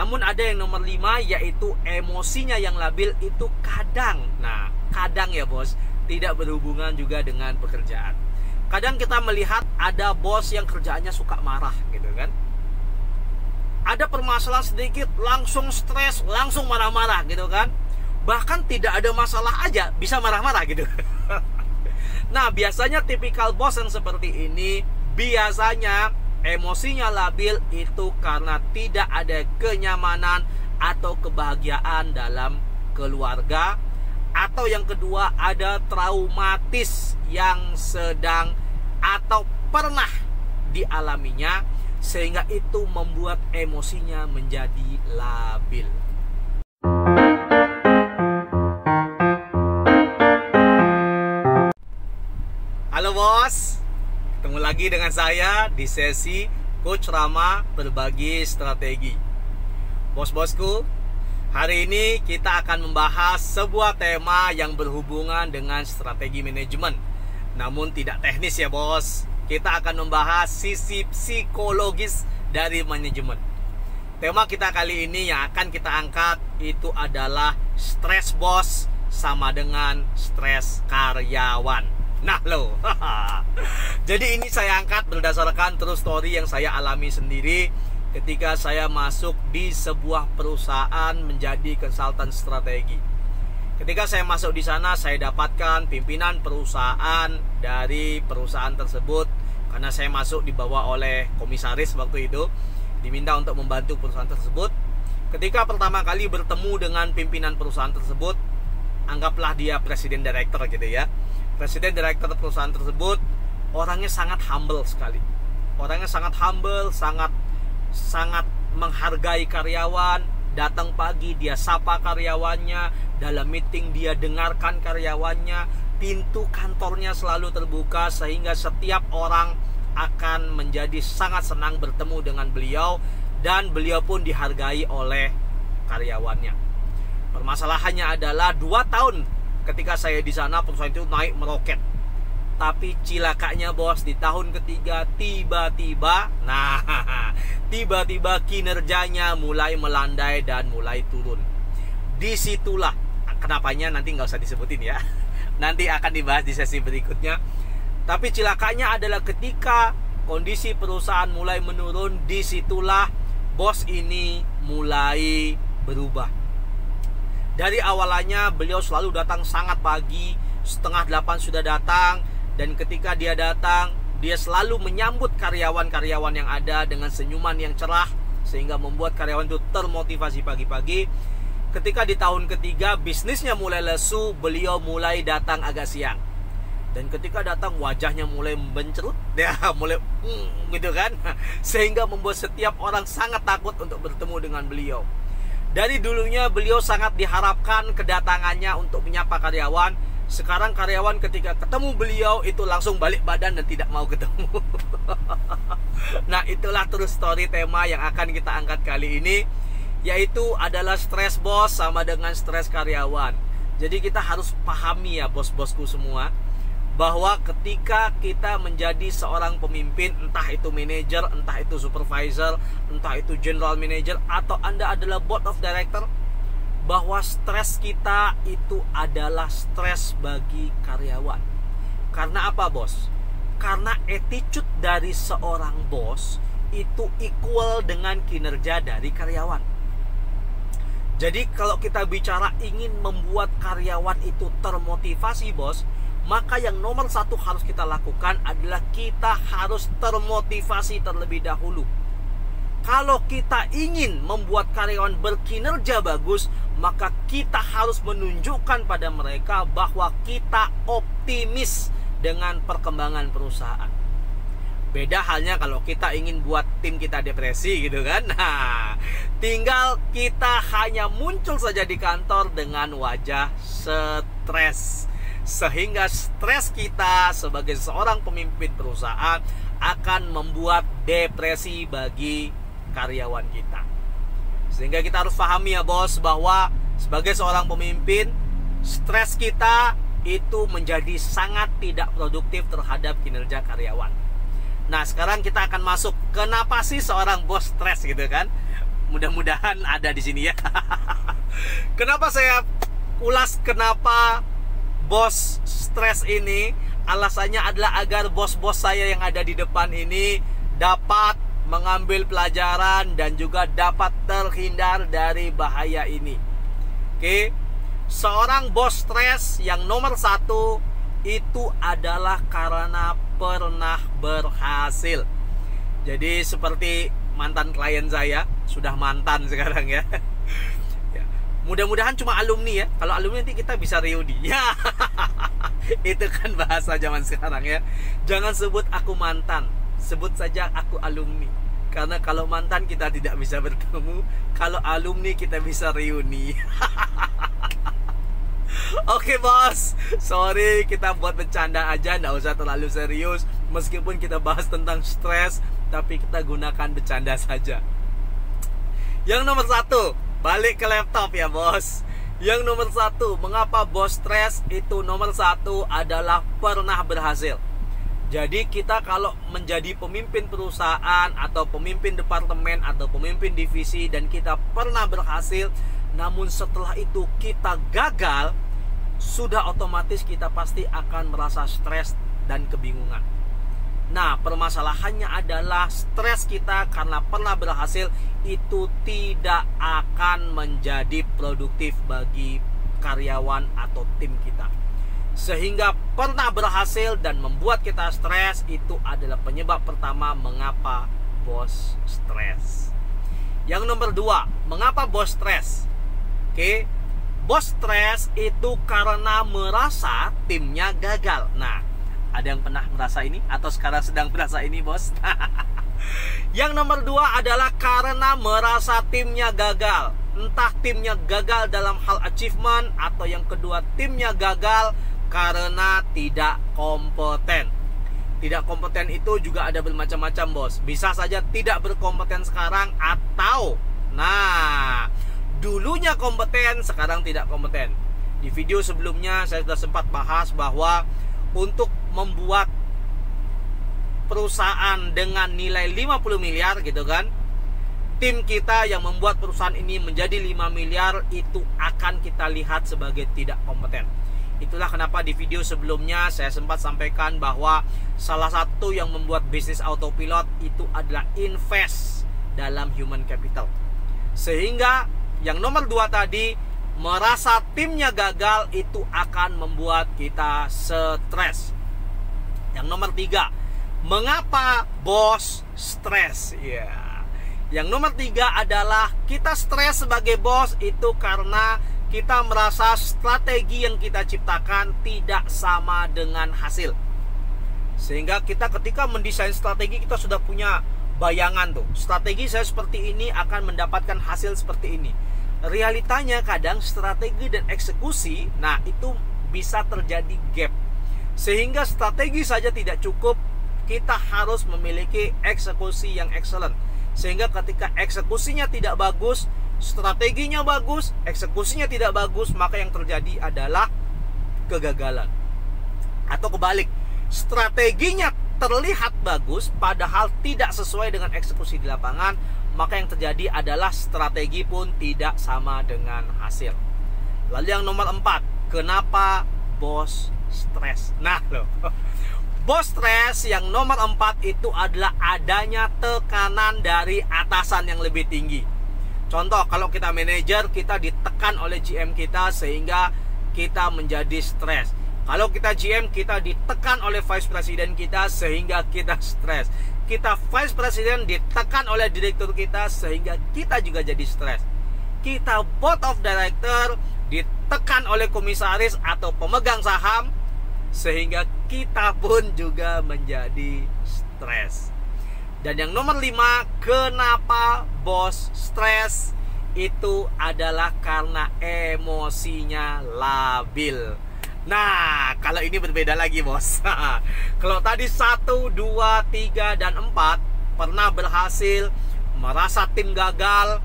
Namun ada yang nomor 5, yaitu emosinya yang labil itu kadang. Nah, kadang ya bos, tidak berhubungan juga dengan pekerjaan. Kadang kita melihat ada bos yang kerjaannya suka marah gitu kan. Ada permasalahan sedikit langsung stres, langsung marah-marah gitu kan. Bahkan tidak ada masalah aja bisa marah-marah gitu. Nah, biasanya tipikal bos yang seperti ini biasanya emosinya labil itu karena tidak ada kenyamanan atau kebahagiaan dalam keluarga. Atau yang kedua, ada traumatis yang sedang atau pernah dialaminya, sehingga itu membuat emosinya menjadi labil. Halo bos, ketemu lagi dengan saya di sesi Coach Rama Berbagi Strategi. Bos-bosku, hari ini kita akan membahas sebuah tema yang berhubungan dengan strategi manajemen. Namun tidak teknis ya bos. Kita akan membahas sisi psikologis dari manajemen. Tema kita kali ini yang akan kita angkat itu adalah stres bos sama dengan stres karyawan. Nah loh, jadi ini saya angkat berdasarkan true story yang saya alami sendiri ketika saya masuk di sebuah perusahaan menjadi konsultan strategi. Ketika saya masuk di sana, saya dapatkan pimpinan perusahaan dari perusahaan tersebut. Karena saya masuk dibawa oleh komisaris waktu itu, diminta untuk membantu perusahaan tersebut. Ketika pertama kali bertemu dengan pimpinan perusahaan tersebut, anggaplah dia presiden direktur gitu ya. Presiden direktur perusahaan tersebut orangnya sangat humble sekali. Orangnya sangat humble, sangat menghargai karyawan. Datang pagi dia sapa karyawannya, dalam meeting dia dengarkan karyawannya. Pintu kantornya selalu terbuka sehingga setiap orang akan menjadi sangat senang bertemu dengan beliau, dan beliau pun dihargai oleh karyawannya. Permasalahannya adalah 2 tahun ketika saya di sana perusahaan itu naik meroket. Tapi cilakanya bos, di tahun ketiga tiba-tiba kinerjanya mulai melandai dan mulai turun. Disitulah kenapanya nanti nggak usah disebutin ya. Nanti akan dibahas di sesi berikutnya. Tapi cilakanya adalah ketika kondisi perusahaan mulai menurun, disitulah bos ini mulai berubah. Dari awalnya beliau selalu datang sangat pagi, 7:30 sudah datang. Dan ketika dia datang, dia selalu menyambut karyawan-karyawan yang ada dengan senyuman yang cerah, sehingga membuat karyawan itu termotivasi pagi-pagi. Ketika di tahun ketiga bisnisnya mulai lesu, beliau mulai datang agak siang. Dan ketika datang wajahnya mulai mencerut, ya mulai gitu kan, sehingga membuat setiap orang sangat takut untuk bertemu dengan beliau. Dari dulunya beliau sangat diharapkan kedatangannya untuk menyapa karyawan. Sekarang karyawan ketika ketemu beliau itu langsung balik badan dan tidak mau ketemu. Nah, itulah true story tema yang akan kita angkat kali ini, yaitu adalah stres bos sama dengan stres karyawan. Jadi kita harus pahami ya bos-bosku semua, bahwa ketika kita menjadi seorang pemimpin, entah itu manajer, entah itu supervisor, entah itu general manager, atau Anda adalah board of director, bahwa stres kita itu adalah stres bagi karyawan. Karena apa bos? Karena attitude dari seorang bos itu equal dengan kinerja dari karyawan. Jadi kalau kita bicara ingin membuat karyawan itu termotivasi bos, maka yang nomor 1 harus kita lakukan adalah kita harus termotivasi terlebih dahulu. Kalau kita ingin membuat karyawan berkinerja bagus, maka kita harus menunjukkan pada mereka bahwa kita optimis dengan perkembangan perusahaan. Beda halnya kalau kita ingin buat tim kita depresi gitu kan. Nah, tinggal kita hanya muncul saja di kantor dengan wajah stres. Sehingga stres kita sebagai seorang pemimpin perusahaan akan membuat depresi bagi karyawan kita. Sehingga kita harus pahami ya bos, bahwa sebagai seorang pemimpin, stres kita itu menjadi sangat tidak produktif terhadap kinerja karyawan. Nah, sekarang kita akan masuk, kenapa sih seorang bos stres gitu kan? mudah-mudahan ada di sini ya. Kenapa saya ulas kenapa bos stres ini? Alasannya adalah agar bos-bos saya yang ada di depan ini dapat mengambil pelajaran dan juga dapat terhindar dari bahaya ini. Oke, seorang bos stres yang nomor satu itu adalah karena pernah berhasil. Jadi seperti mantan klien saya, sudah mantan sekarang ya. Mudah-mudahan cuma alumni ya. Kalau alumni nanti kita bisa reuni. Ya. Itu kan bahasa zaman sekarang ya. Jangan sebut aku mantan, sebut saja aku alumni. Karena kalau mantan kita tidak bisa bertemu, kalau alumni kita bisa reuni. Oke bos, sorry kita buat bercanda aja, nggak usah terlalu serius. Meskipun kita bahas tentang stres, tapi kita gunakan bercanda saja. Yang nomor satu, balik ke laptop ya bos. Yang nomor satu, mengapa bos stres itu nomor satu adalah pernah berhasil. Jadi kita kalau menjadi pemimpin perusahaan atau pemimpin departemen atau pemimpin divisi dan kita pernah berhasil, namun setelah itu kita gagal, sudah otomatis kita pasti akan merasa stres dan kebingungan. Nah, permasalahannya adalah stres kita karena pernah berhasil itu tidak akan menjadi produktif bagi karyawan atau tim kita. Sehingga pernah berhasil dan membuat kita stres itu adalah penyebab pertama mengapa bos stres. Yang nomor dua, mengapa bos stres? Oke, bos stres itu karena merasa timnya gagal. Nah, ada yang pernah merasa ini atau sekarang sedang merasa ini bos? Yang nomor dua adalah karena merasa timnya gagal. Entah timnya gagal dalam hal achievement, atau yang kedua timnya gagal karena tidak kompeten. Tidak kompeten itu juga ada bermacam-macam bos. Bisa saja tidak berkompeten sekarang, atau dulunya kompeten, sekarang tidak kompeten. Di video sebelumnya saya sudah sempat bahas bahwa untuk membuat perusahaan dengan nilai 50 miliar gitu kan, tim kita yang membuat perusahaan ini menjadi 5 miliar itu akan kita lihat sebagai tidak kompeten. Itulah kenapa di video sebelumnya saya sempat sampaikan bahwa salah satu yang membuat bisnis autopilot itu adalah invest dalam human capital. Sehingga yang nomor dua tadi, merasa timnya gagal itu akan membuat kita stres. Yang nomor tiga, mengapa bos stres? Yang nomor tiga adalah kita stres sebagai bos itu karena kita merasa strategi yang kita ciptakan tidak sama dengan hasil. Sehingga kita ketika mendesain strategi, kita sudah punya bayangan tuh, strategi saya seperti ini akan mendapatkan hasil seperti ini. Realitanya kadang strategi dan eksekusi, nah itu bisa terjadi gap. Sehingga strategi saja tidak cukup, kita harus memiliki eksekusi yang excellent. Sehingga ketika eksekusinya tidak bagus, strateginya bagus, eksekusinya tidak bagus, maka yang terjadi adalah kegagalan. Atau kebalik, strateginya terlihat bagus padahal tidak sesuai dengan eksekusi di lapangan, maka yang terjadi adalah strategi pun tidak sama dengan hasil. Lalu yang nomor 4, kenapa bos stres? Nah loh, bos stres yang nomor 4 itu adalah adanya tekanan dari atasan yang lebih tinggi. Contoh, kalau kita manajer, kita ditekan oleh GM kita sehingga kita menjadi stres. Kalau kita GM, kita ditekan oleh Vice President kita sehingga kita stres. Kita Vice President ditekan oleh direktur kita sehingga kita juga jadi stres. Kita Board of Director ditekan oleh komisaris atau pemegang saham sehingga kita pun juga menjadi stres. Dan yang nomor 5, kenapa bos stres? Itu adalah karena emosinya labil. Nah, kalau ini berbeda lagi bos. Kalau tadi 1, 2, 3, dan 4 pernah berhasil, merasa tim gagal,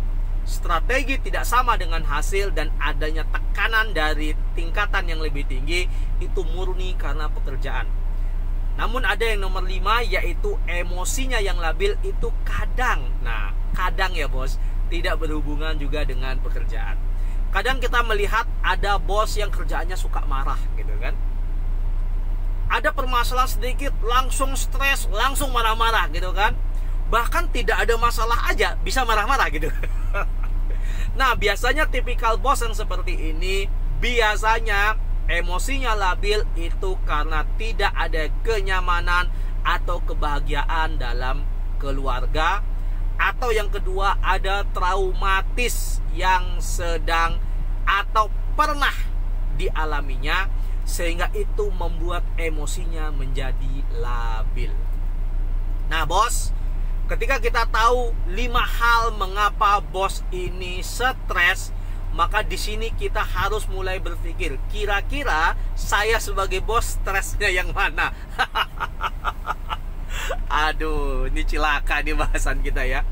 strategi tidak sama dengan hasil, dan adanya tekanan dari tingkatan yang lebih tinggi, itu murni karena pekerjaan. Namun ada yang nomor 5, yaitu emosinya yang labil itu kadang. Nah, kadang ya bos, tidak berhubungan juga dengan pekerjaan. Kadang kita melihat ada bos yang kerjaannya suka marah gitu kan. Ada permasalahan sedikit langsung stres, langsung marah-marah gitu kan. Bahkan tidak ada masalah aja bisa marah-marah gitu. Nah, biasanya tipikal bos yang seperti ini biasanya emosinya labil itu karena tidak ada kenyamanan atau kebahagiaan dalam keluarga, atau yang kedua ada traumatis yang sedang atau pernah dialaminya, sehingga itu membuat emosinya menjadi labil. Nah bos, ketika kita tahu 5 hal mengapa bos ini stres, maka di sini kita harus mulai berpikir, kira-kira saya sebagai bos stresnya yang mana? Aduh, ini cilaka nih bahasan kita ya.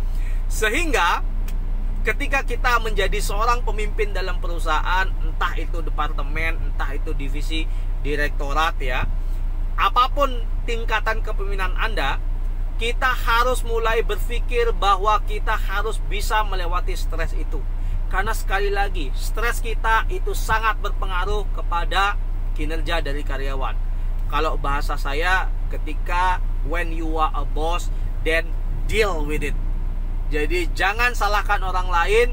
Sehingga ketika kita menjadi seorang pemimpin dalam perusahaan, entah itu departemen, entah itu divisi, direktorat ya, apapun tingkatan kepemimpinan Anda, kita harus mulai berpikir bahwa kita harus bisa melewati stres itu. Karena sekali lagi, stres kita itu sangat berpengaruh kepada kinerja dari karyawan. Kalau bahasa saya, ketika when you are a boss, then deal with it. Jadi jangan salahkan orang lain,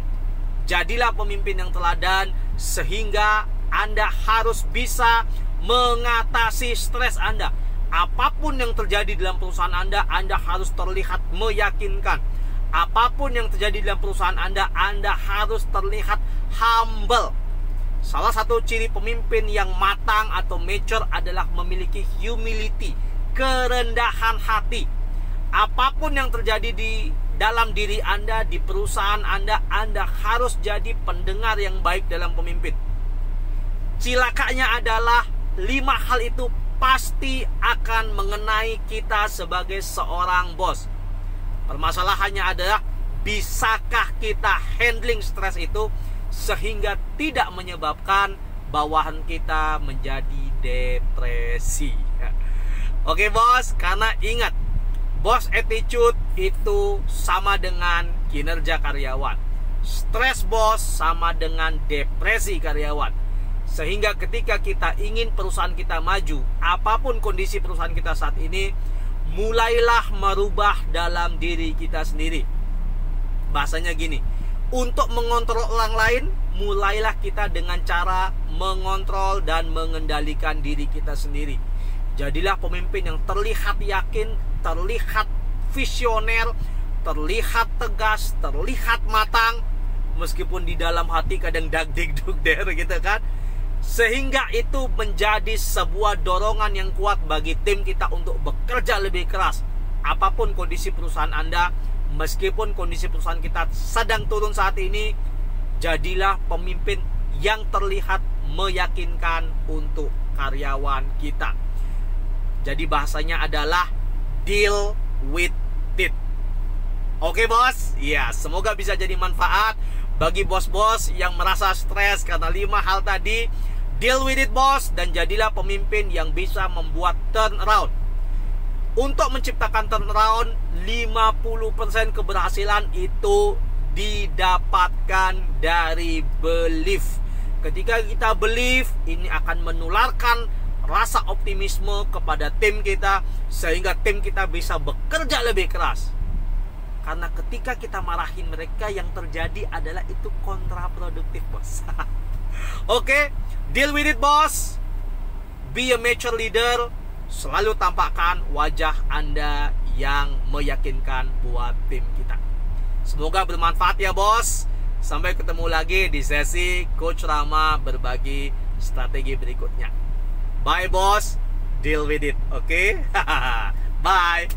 jadilah pemimpin yang teladan, sehingga Anda harus bisa mengatasi stres Anda. Apapun yang terjadi dalam perusahaan Anda harus terlihat meyakinkan. Apapun yang terjadi dalam perusahaan Anda harus terlihat humble. Salah satu ciri pemimpin yang matang atau mature adalah memiliki humility, kerendahan hati. Apapun yang terjadi di dalam diri Anda, di perusahaan Anda harus jadi pendengar yang baik dalam pemimpin. Cilakanya adalah 5 hal itu pasti akan mengenai kita sebagai seorang bos. Permasalahannya adalah, bisakah kita handling stres itu sehingga tidak menyebabkan bawahan kita menjadi depresi. Oke bos, karena ingat, boss attitude itu sama dengan kinerja karyawan. Stres bos sama dengan depresi karyawan. Sehingga ketika kita ingin perusahaan kita maju, apapun kondisi perusahaan kita saat ini, mulailah merubah dalam diri kita sendiri. Bahasanya gini, untuk mengontrol orang lain, mulailah kita dengan cara mengontrol dan mengendalikan diri kita sendiri. Jadilah pemimpin yang terlihat yakin, terlihat visioner, terlihat tegas, terlihat matang, meskipun di dalam hati kadang dag-dig-dug-der gitu kan. Sehingga itu menjadi sebuah dorongan yang kuat bagi tim kita untuk bekerja lebih keras. Apapun kondisi perusahaan Anda, meskipun kondisi perusahaan kita sedang turun saat ini, jadilah pemimpin yang terlihat meyakinkan untuk karyawan kita. Jadi bahasanya adalah deal with it. Oke bos, ya semoga bisa jadi manfaat bagi bos-bos yang merasa stres karena 5 hal tadi. Deal with it bos, dan jadilah pemimpin yang bisa membuat turnaround. Untuk menciptakan turnaround, 50% keberhasilan itu didapatkan dari belief. Ketika kita believe, ini akan menularkan rasa optimisme kepada tim kita, sehingga tim kita bisa bekerja lebih keras. Karena ketika kita marahin mereka, yang terjadi adalah itu kontraproduktif bos. Oke, deal with it bos. Be a mature leader. Selalu tampakkan wajah Anda yang meyakinkan buat tim kita. Semoga bermanfaat ya bos. Sampai ketemu lagi di sesi Coach Rama berbagi strategi berikutnya. Bye bos, deal with it. Oke? Bye.